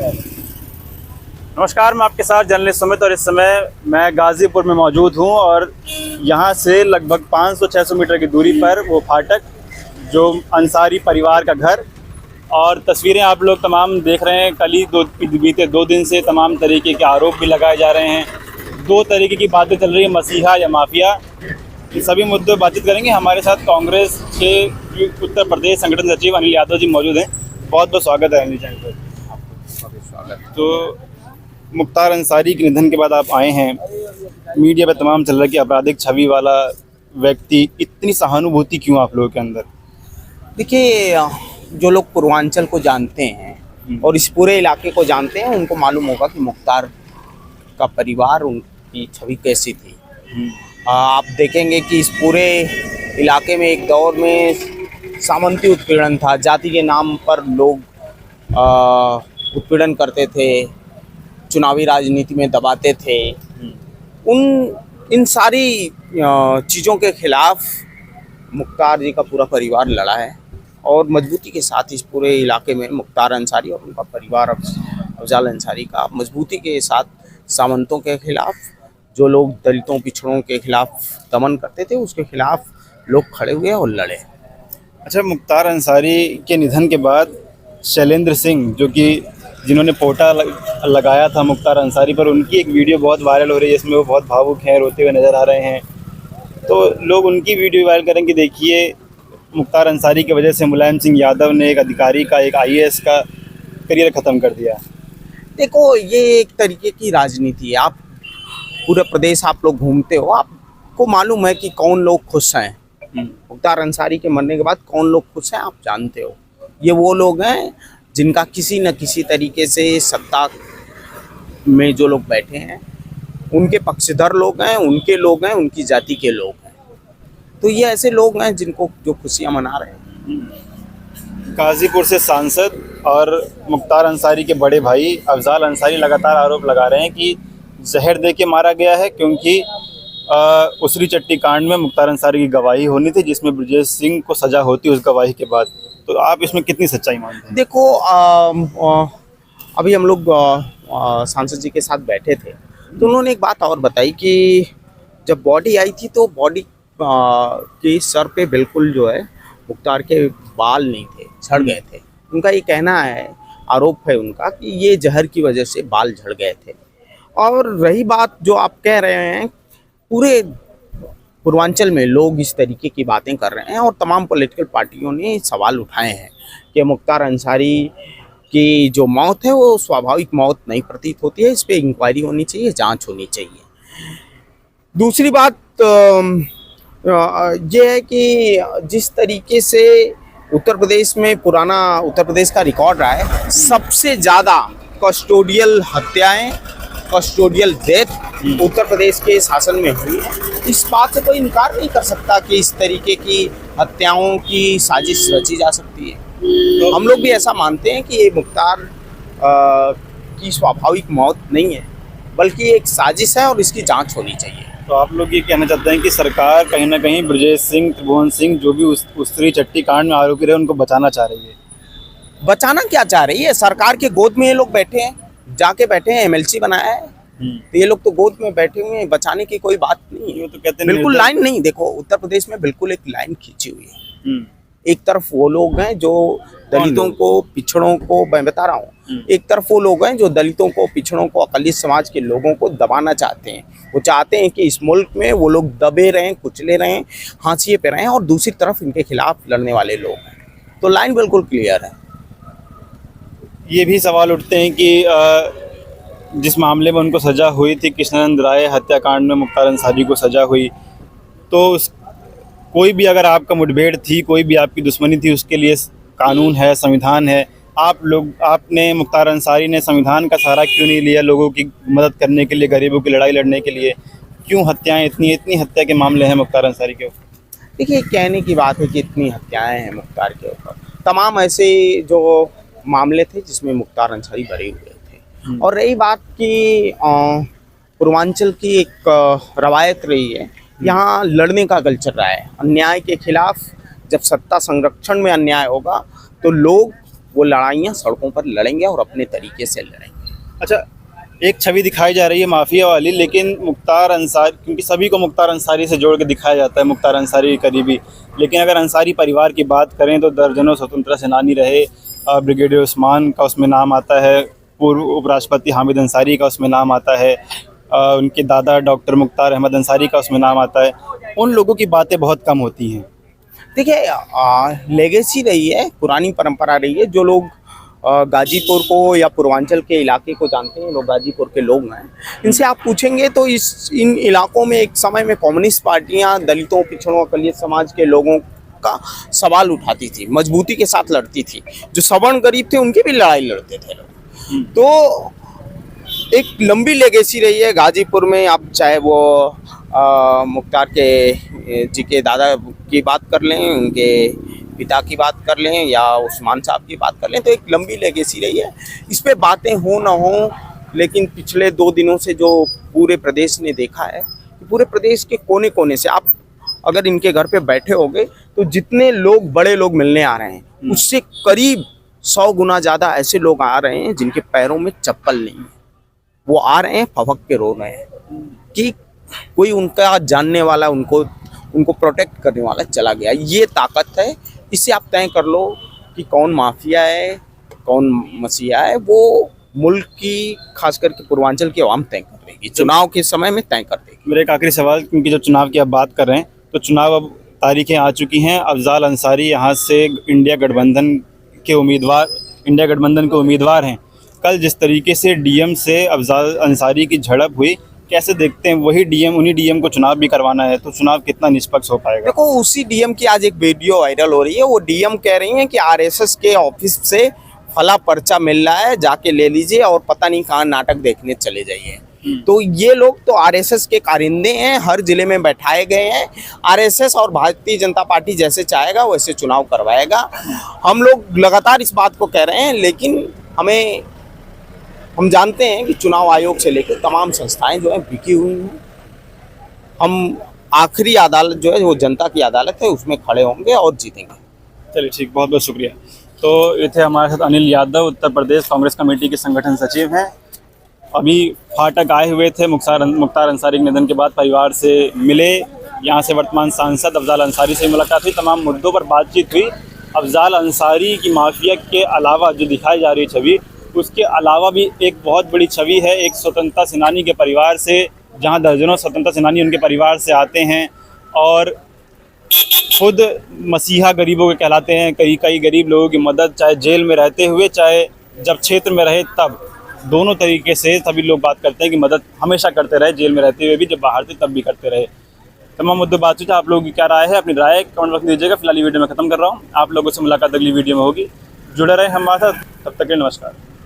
नमस्कार, मैं आपके साथ जर्नलिस्ट सुमित और इस समय मैं गाज़ीपुर में मौजूद हूं और यहां से लगभग 500-600 मीटर की दूरी पर वो फाटक जो अंसारी परिवार का घर और तस्वीरें आप लोग तमाम देख रहे हैं। कल ही बीते 2 दिन से तमाम तरीके के आरोप भी लगाए जा रहे हैं। 2 तरीके की बातें चल रही हैं, मसीहा या माफिया। इन सभी मुद्दों पर बातचीत करेंगे। हमारे साथ कांग्रेस के उत्तर प्रदेश संगठन सचिव अनिल यादव जी मौजूद हैं। बहुत बहुत स्वागत है अनिल जी। तो मुख्तार अंसारी के निधन के बाद आप आए हैं, मीडिया पे तमाम चल रहा है कि आपराधिक छवि वाला व्यक्ति, इतनी सहानुभूति क्यों आप लोगों के अंदर? देखिए, जो लोग पूर्वांचल को जानते हैं और इस पूरे इलाके को जानते हैं, उनको मालूम होगा कि मुख्तार का परिवार, उनकी छवि कैसी थी। आप देखेंगे कि इस पूरे इलाके में एक दौर में सामंती उत्पीड़न था, जाति के नाम पर लोग उत्पीड़न करते थे, चुनावी राजनीति में दबाते थे। इन सारी चीज़ों के खिलाफ मुख्तार जी का पूरा परिवार लड़ा है और मजबूती के साथ इस पूरे इलाके में मुख्तार अंसारी और उनका परिवार अफजाल अंसारी का मजबूती के साथ सामंतों के खिलाफ, जो लोग दलितों पिछड़ों के खिलाफ दमन करते थे, उसके खिलाफ लोग खड़े हुए और लड़े। अच्छा, मुख्तार अंसारी के निधन के बाद शैलेंद्र सिंह, जो कि जिन्होंने पोटा लगाया था मुख्तार अंसारी पर, उनकी एक वीडियो बहुत वायरल हो रही है जिसमें वो बहुत भावुक हैं, रोते हुए नज़र आ रहे हैं। तो लोग उनकी वीडियो वायरल करें कि देखिए, मुख्तार अंसारी की वजह से मुलायम सिंह यादव ने एक अधिकारी का, एक IAS का करियर ख़त्म कर दिया। देखो, ये एक तरीके की राजनीति है। आप पूरे प्रदेश आप लोग घूमते हो, आपको मालूम है कि कौन लोग खुश हैं। मुख्तार अंसारी के मरने के बाद कौन लोग खुश हैं, आप जानते हो। ये वो लोग हैं जिनका किसी न किसी तरीके से सत्ता में जो लोग बैठे हैं, उनके पक्षधर लोग हैं, उनके लोग हैं, उनकी जाति के लोग हैं। तो ये ऐसे लोग हैं जिनको जो खुशियां मना रहे हैं। गाज़ीपुर से सांसद और मुख्तार अंसारी के बड़े भाई अफजाल अंसारी लगातार आरोप लगा रहे हैं कि जहर दे के मारा गया है, क्योंकि उसरी चट्टी कांड में मुख्तार अंसारी की गवाही होनी थी, जिसमें ब्रजेश सिंह को सज़ा होती उस गवाही के बाद। तो आप इसमें कितनी सच्चाई मानते हैं? देखो, अभी हम लोग सांसद जी के साथ बैठे थे तो उन्होंने एक बात और बताई कि जब बॉडी आई थी तो बॉडी के सर पे बिल्कुल जो है मुख्तार के बाल नहीं थे, झड़ गए थे। उनका ये कहना है, आरोप है उनका, कि ये जहर की वजह से बाल झड़ गए थे। और रही बात जो आप कह रहे हैं, पूरे पूर्वांचल में लोग इस तरीके की बातें कर रहे हैं और तमाम पॉलिटिकल पार्टियों ने सवाल उठाए हैं कि मुख्तार अंसारी की जो मौत है वो स्वाभाविक मौत नहीं प्रतीत होती है, इस पर इंक्वायरी होनी चाहिए, जांच होनी चाहिए। दूसरी बात ये है कि जिस तरीके से उत्तर प्रदेश में पुराना उत्तर प्रदेश का रिकॉर्ड रहा है, सबसे ज़्यादा कस्टोडियल हत्याएं, कस्टोडियल डेथ उत्तर प्रदेश के शासन में हुई है। इस बात से कोई इनकार नहीं कर सकता कि इस तरीके की हत्याओं की साजिश रची जा सकती है। तो हम लोग भी ऐसा मानते हैं कि ये मुख्तार की स्वाभाविक मौत नहीं है, बल्कि एक साजिश है और इसकी जांच होनी चाहिए। तो आप लोग ये कहना चाहते हैं कि सरकार कहीं ना कहीं ब्रजेश सिंह, त्रिभुवन सिंह, जो भी उसरी चट्टी कांड में आरोपी रहे, उनको बचाना चाह रही है? बचाना क्या चाह रही है? सरकार के गोद में ये लोग बैठे हैं, जाके बैठे हैं, MLC बनाया है, तो ये लोग तो गोद में बैठे हुए हैं, बचाने की कोई बात नहीं है। तो कहते हैं बिल्कुल लाइन नहीं। देखो, उत्तर प्रदेश में बिल्कुल एक लाइन खींची हुई है। एक तरफ वो लोग हैं जो दलितों को, पिछड़ों को, मैं बता रहा हूँ, एक तरफ वो लोग हैं जो दलितों को, पिछड़ों को, अकलित समाज के लोगों को दबाना चाहते हैं। वो चाहते हैं कि इस मुल्क में वो लोग दबे रहें, कुचले रहें, हाशिए पे रहें, और दूसरी तरफ इनके खिलाफ लड़ने वाले लोग हैं। तो लाइन बिल्कुल क्लियर है। ये भी सवाल उठते हैं कि जिस मामले में उनको सज़ा हुई थी, कृष्णानंद राय हत्याकांड में मुख्तार अंसारी को सज़ा हुई, तो कोई भी अगर आपका मुठभेड़ थी, कोई भी आपकी दुश्मनी थी, उसके लिए कानून है, संविधान है। आपने, मुख्तार अंसारी ने संविधान का सहारा क्यों नहीं लिया लोगों की मदद करने के लिए, गरीबों की लड़ाई लड़ने के लिए? क्यों हत्याएं, इतनी हत्या के मामले हैं मुख्तार अंसारी के ऊपर? देखिए, कहने की बात है कि इतनी हत्याएं हैं मुख्तार के ऊपर। तमाम ऐसे जो मामले थे जिसमें मुख्तार अंसारी भरे हुए थे। और रही बात कि पूर्वांचल की एक रवायत रही है, यहाँ लड़ने का कल्चर रहा है। अन्याय के खिलाफ जब सत्ता संरक्षण में अन्याय होगा तो लोग वो लड़ाइयाँ सड़कों पर लड़ेंगे और अपने तरीके से लड़ेंगे। अच्छा, एक छवि दिखाई जा रही है माफिया वाली, लेकिन मुख्तार अंसारी, क्योंकि सभी को मुख्तार अंसारी से जोड़ के दिखाया जाता है, मुख्तार अंसारी के करीबी। लेकिन अगर अंसारी परिवार की बात करें तो दर्जनों स्वतंत्रता सेनानी रहे, ब्रिगेडियर उस्मान का उसमें नाम आता है, पूर्व उपराष्ट्रपति हामिद अंसारी का उसमें नाम आता है, उनके दादा डॉक्टर मुख्तार अहमद अंसारी का उसमें नाम आता है। उन लोगों की बातें बहुत कम होती हैं। देखिए, लेगेसी रही है, पुरानी परंपरा रही है। जो लोग गाजीपुर को या पूर्वांचल के इलाके को जानते हैं, लोग गाजीपुर के लोग हैं, इनसे आप पूछेंगे तो इन इलाकों में एक समय में कम्युनिस्ट पार्टियां दलितों, पिछड़ों, अकलियत समाज के लोगों का सवाल उठाती थी, मजबूती के साथ लड़ती थी। जो सवर्ण गरीब थे उनकी भी लड़ाई लड़ते थे लोग। तो एक लंबी लेगेसी रही है गाजीपुर में। आप चाहे वो मुख्तार के जी के दादा की बात कर लें, उनके पिता की बात कर लें, या उस्मान साहब की बात कर लें, तो एक लंबी लेगेसी रही है। इस पे बातें हो ना हो, लेकिन पिछले 2 दिनों से जो पूरे प्रदेश ने देखा है, पूरे प्रदेश के कोने कोने से आप अगर इनके घर पे बैठे होगे तो जितने लोग, बड़े लोग मिलने आ रहे हैं, उससे करीब 100 गुना ज़्यादा ऐसे लोग आ रहे हैं जिनके पैरों में चप्पल नहीं है। वो आ रहे हैं, फवक के रो रहे हैं कि कोई उनका जानने वाला, उनको प्रोटेक्ट करने वाला चला गया। ये ताकत है। इससे आप तय कर लो कि कौन माफिया है, कौन मसीहा है। वो मुल्क की, खास करके पूर्वांचल की आवाम तय कर देगी, चुनाव के समय में तय कर देगी। मेरा एक आखिरी सवाल, क्योंकि जब चुनाव की आप बात कर रहे हैं तो चुनाव अब तारीखें आ चुकी हैं। अफजाल अंसारी यहाँ से इंडिया गठबंधन के उम्मीदवार हैं। कल जिस तरीके से डीएम से अफजाल अंसारी की झड़प हुई, कैसे देखते हैं? उन्हीं डीएम को चुनाव भी करवाना है, तो चुनाव कितना निष्पक्ष हो पाएगा? देखो, उसी डीएम की आज एक वीडियो वायरल हो रही है। वो डीएम कह रही हैं कि आरएसएस के ऑफिस से फला पर्चा मिल रहा है, जाके ले लीजिए और पता नहीं कहाँ नाटक देखने चले जाइए। तो ये लोग तो आरएसएस के कारिंदे हैं, हर जिले में बैठाए गए हैं। आरएसएस और भारतीय जनता पार्टी जैसे चाहेगा वैसे चुनाव करवाएगा। हम लोग लगातार इस बात को कह रहे हैं, लेकिन हम जानते हैं कि चुनाव आयोग से लेकर तमाम संस्थाएं जो हैं बिकी हुई हैं। हम आखिरी अदालत जो है, वो जनता की अदालत है, उसमें खड़े होंगे और जीतेंगे। चलिए ठीक, बहुत बहुत शुक्रिया। तो ये थे हमारे साथ अनिल यादव, उत्तर प्रदेश कांग्रेस कमेटी के संगठन सचिव हैं। अभी फाटक आए हुए थे, मुख्तार अंसारी के निधन के बाद परिवार से मिले। यहाँ से वर्तमान सांसद अफजाल अंसारी से मुलाकात हुई, तमाम मुद्दों पर बातचीत हुई। अफजाल अंसारी की माफिया के अलावा जो दिखाई जा रही छवि, उसके अलावा भी एक बहुत बड़ी छवि है एक स्वतंत्रता सेनानी के परिवार से, जहाँ दर्जनों स्वतंत्रता सेनानी उनके परिवार से आते हैं और खुद मसीहा गरीबों के कहलाते हैं। कई गरीब लोगों की मदद, चाहे जेल में रहते हुए, चाहे जब क्षेत्र में रहे तब, दोनों तरीके से सभी लोग बात करते हैं कि मदद हमेशा करते रहे, जेल में रहते हुए भी, जब बाहर थे तब भी करते रहे। तमाम मुद्दों बातचीत। आप लोगों की क्या राय है? अपनी राय कमेंट बॉक्स में दीजिएगा। फिलहाल ये वीडियो मैं खत्म कर रहा हूँ। आप लोगों से मुलाकात अगली वीडियो में होगी। जुड़े रहे हमारे साथ, तब तक के लिए नमस्कार।